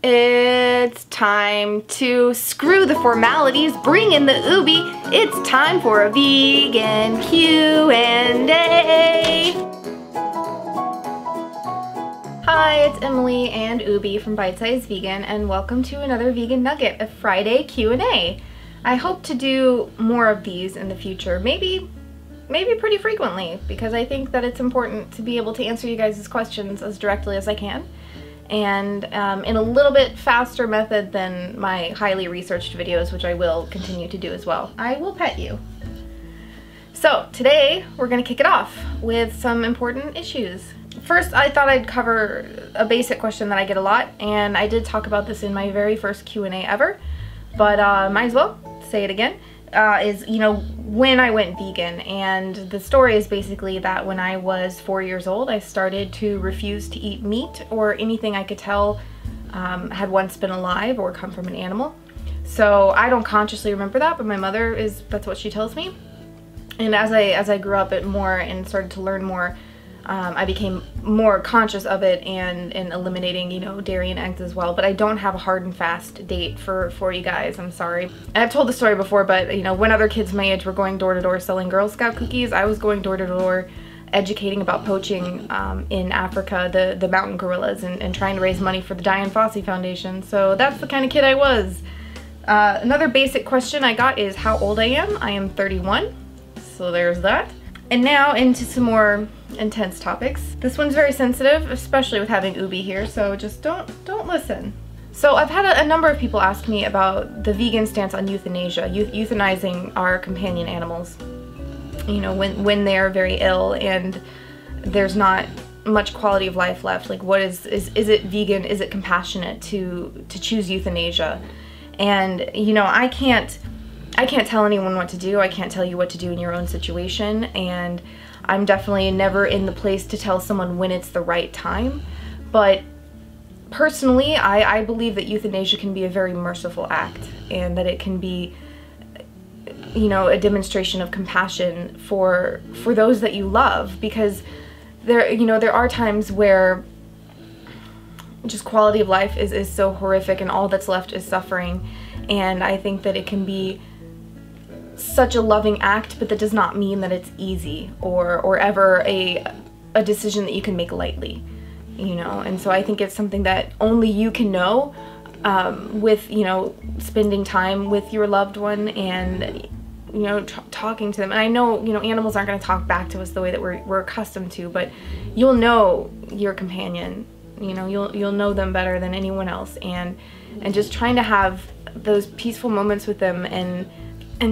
It's time to screw the formalities, bring in the ubi. It's time for a vegan Q&A. Hi, it's Emily and Ubi from Bite Size Vegan, and welcome to another Vegan Nugget, a Friday Q&A. I hope to do more of these in the future, maybe pretty frequently, because I think that it's important to be able to answer you guys' questions as directly as I can, and in a little bit faster method than my highly researched videos, which I will continue to do as well. I will pet you. So today we're going to kick it off with some important issues. First, I thought I'd cover a basic question that I get a lot, and I did talk about this in my very first Q&A ever, but might as well say it again. Is, you know, when I went vegan, and the story is basically that when I was 4 years old, I started to refuse to eat meat or anything I could tell had once been alive or come from an animal. So I don't consciously remember that, but my mother that's what she tells me. And as I grew up it more and started to learn more, I became more conscious of it and eliminating, you know, dairy and eggs as well. But I don't have a hard and fast date for you guys, I'm sorry. And I've told the story before, but you know, when other kids my age were going door to door selling Girl Scout cookies, I was going door to door educating about poaching in Africa, the mountain gorillas, and trying to raise money for the Dian Fossey Foundation. So that's the kind of kid I was. Another basic question I got is how old I am. I am 31, so there's that. And now into some more intense topics. This one's very sensitive, especially with having Ubi here, so just don't listen. So I've had a number of people ask me about the vegan stance on euthanasia, euthanizing our companion animals. You know, when they're very ill and there's not much quality of life left. Like, what is it vegan? Is it compassionate to choose euthanasia? And you know, I can't tell anyone what to do. I can't tell you what to do in your own situation, and I'm definitely never in the place to tell someone when it's the right time. But personally, I believe that euthanasia can be a very merciful act, and that it can be, you know, a demonstration of compassion for those that you love, because there are times where just quality of life is so horrific and all that's left is suffering, and I think that it can be such a loving act, but that does not mean that it's easy or ever a decision that you can make lightly, you know. And so I think it's something that only you can know with, you know, spending time with your loved one and, you know, talking to them. And I know, you know, animals aren't going to talk back to us the way that we're accustomed to, but you'll know your companion, you know, you'll know them better than anyone else, and just trying to have those peaceful moments with them and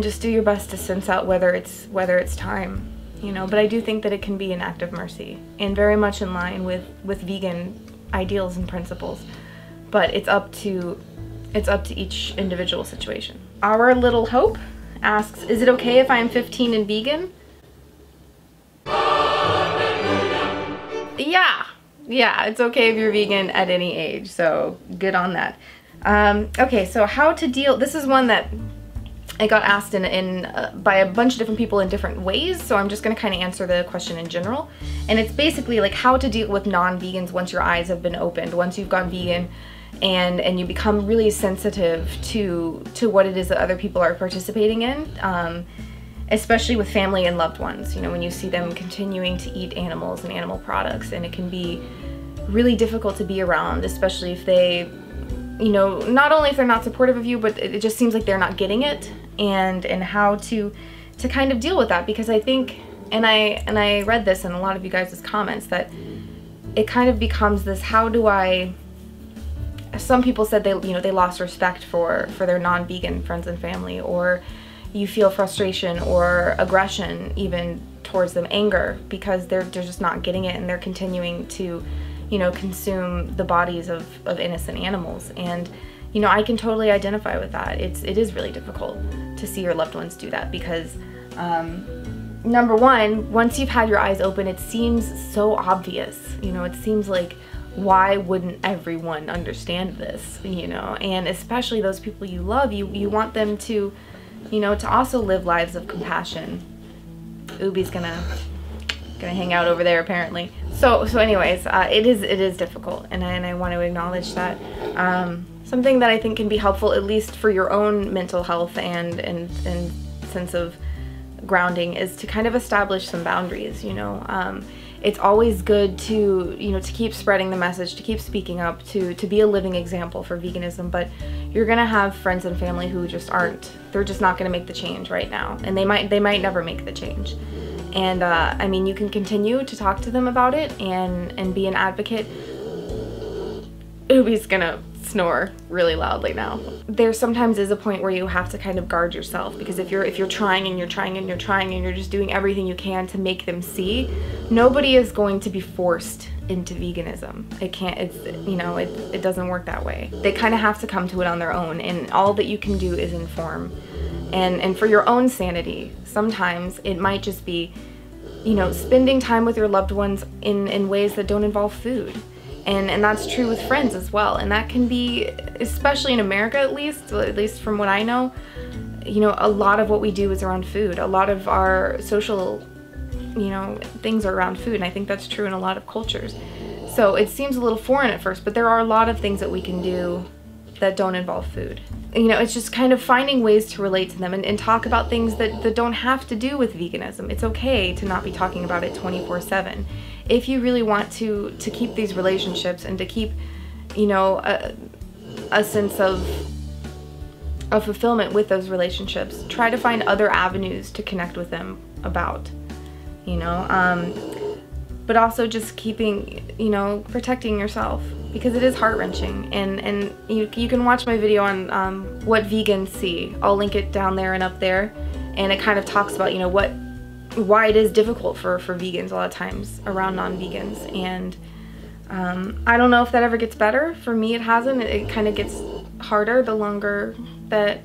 just do your best to sense out whether it's time, you know. But I do think that it can be an act of mercy and very much in line with vegan ideals and principles. But it's up to each individual situation. Our Little Hope asks, is it okay if I am 15 and vegan? Yeah, it's okay if you're vegan at any age, so good on that. Okay, so how to deal, this is one that I got asked by a bunch of different people in different ways, so I'm just going to kind of answer the question in general. And it's basically like how to deal with non-vegans once your eyes have been opened, once you've gone vegan and you become really sensitive to what it is that other people are participating in, especially with family and loved ones. You know, when you see them continuing to eat animals and animal products, and it can be really difficult to be around, especially if they, you know, not only if they're not supportive of you, but it just seems like they're not getting it, and how to kind of deal with that. Because I think, and I read this in a lot of you guys' comments, that it kind of becomes this, how do I, some people said they lost respect for their non-vegan friends and family, or you feel frustration or aggression even towards them, anger, because they're just not getting it, and they're continuing to, you know, consume the bodies of innocent animals. And you know, I can totally identify with that. It is really difficult to see your loved ones do that, because number one, once you've had your eyes open, it seems so obvious. You know, it seems like, why wouldn't everyone understand this, you know? And especially those people you love, you want them to, you know, to also live lives of compassion. Ubi's gonna gonna hang out over there apparently. So anyways, it is difficult, and I want to acknowledge that. Something that I think can be helpful, at least for your own mental health and sense of grounding, is to kind of establish some boundaries, you know. It's always good to, you know, to keep spreading the message, to keep speaking up, to be a living example for veganism, but you're gonna have friends and family who just aren't, they're just not gonna make the change right now, and they might never make the change. And I mean, you can continue to talk to them about it and be an advocate. Ubi's gonna snore really loudly now. There sometimes is a point where you have to kind of guard yourself, because if you're trying and you're trying and you're trying and you're just doing everything you can to make them see, nobody is going to be forced into veganism. It can't, it's, you know, it doesn't work that way. They kind of have to come to it on their own, and all that you can do is inform. And for your own sanity, sometimes it might just be, you know, spending time with your loved ones in ways that don't involve food. And that's true with friends as well. And that can be, especially in America at least from what I know, you know, a lot of what we do is around food. A lot of our social, you know, things are around food. And I think that's true in a lot of cultures. So it seems a little foreign at first, but there are a lot of things that we can do that don't involve food. And, you know, it's just kind of finding ways to relate to them and talk about things that don't have to do with veganism. It's okay to not be talking about it 24/7. If you really want to keep these relationships and to keep, you know, a sense of fulfillment with those relationships, try to find other avenues to connect with them about, you know, but also just keeping, you know, protecting yourself, because it is heart-wrenching. And you can watch my video on what vegans see. I'll link it down there and up there, and it kind of talks about, you know, why it is difficult for vegans a lot of times around non-vegans. And I don't know if that ever gets better. For me, it hasn't. It kind of gets harder the longer that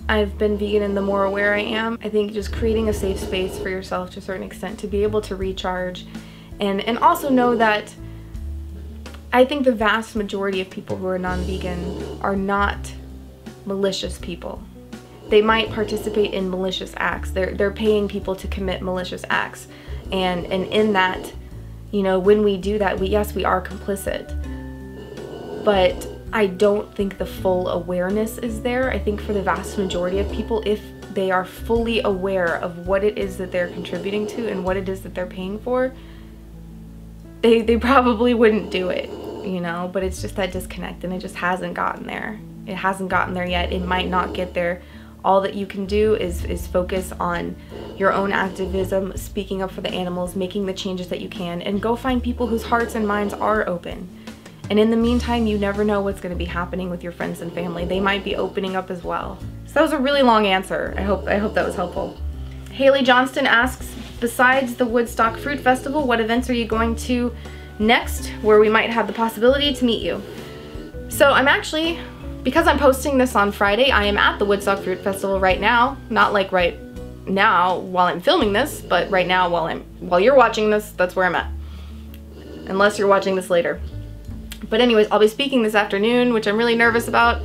I've been vegan and the more aware I am. I think just creating a safe space for yourself to a certain extent to be able to recharge, and also know that I think the vast majority of people who are non-vegan are not malicious people. They might participate in malicious acts. They're paying people to commit malicious acts. And in that, you know, when we do that, yes, we are complicit. But I don't think the full awareness is there. I think for the vast majority of people, if they are fully aware of what it is that they're contributing to and what it is that they're paying for, they probably wouldn't do it, you know. But it's just that disconnect, and it just hasn't gotten there. It hasn't gotten there yet. It might not get there. All that you can do is focus on your own activism, speaking up for the animals, making the changes that you can, and go find people whose hearts and minds are open. And in the meantime, you never know what's going to be happening with your friends and family. They might be opening up as well. So that was a really long answer. I hope that was helpful. Haley Johnston asks, besides the Woodstock Fruit Festival, what events are you going to next where we might have the possibility to meet you? So I'm actually, because I'm posting this on Friday, I am at the Woodstock Fruit Festival right now. Not like right now while I'm filming this, but right now while you're watching this, that's where I'm at. Unless you're watching this later. But anyways, I'll be speaking this afternoon, which I'm really nervous about,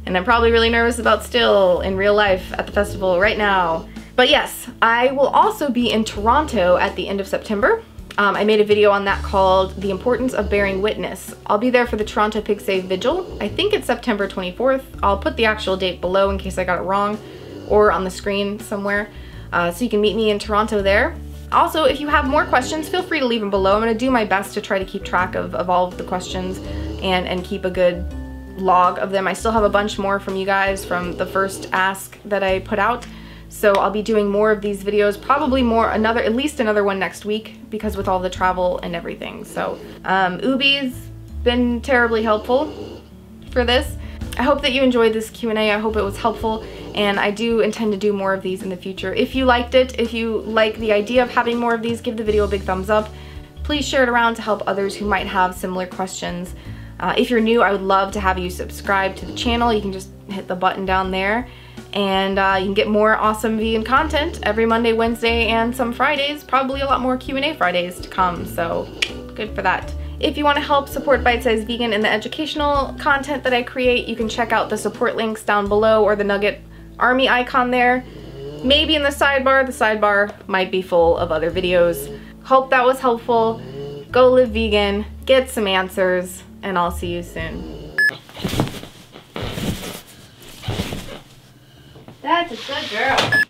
and I'm probably really nervous about still in real life at the festival right now. But yes, I will also be in Toronto at the end of September. I made a video on that called The Importance of Bearing Witness. I'll be there for the Toronto Pig Save Vigil. I think it's September 24th. I'll put the actual date below in case I got it wrong, or on the screen somewhere, so you can meet me in Toronto there. Also, if you have more questions, feel free to leave them below. I'm going to do my best to try to keep track of all of the questions and keep a good log of them. I still have a bunch more from you guys from the first ask that I put out. So I'll be doing more of these videos, probably more, at least another one next week, because with all the travel and everything. So Ubi's been terribly helpful for this. I hope that you enjoyed this Q&A. I hope it was helpful, and I do intend to do more of these in the future. If you liked it, if you like the idea of having more of these, give the video a big thumbs up. Please share it around to help others who might have similar questions. If you're new, I would love to have you subscribe to the channel. You can just hit the button down there, and you can get more awesome vegan content every Monday, Wednesday, and some Fridays. Probably a lot more Q&A Fridays to come, so good for that. If you want to help support Bite Size Vegan and the educational content that I create, you can check out the support links down below, or the Nugget Army icon there. Maybe in the sidebar might be full of other videos. Hope that was helpful. Go live vegan, get some answers, and I'll see you soon. That's a good girl.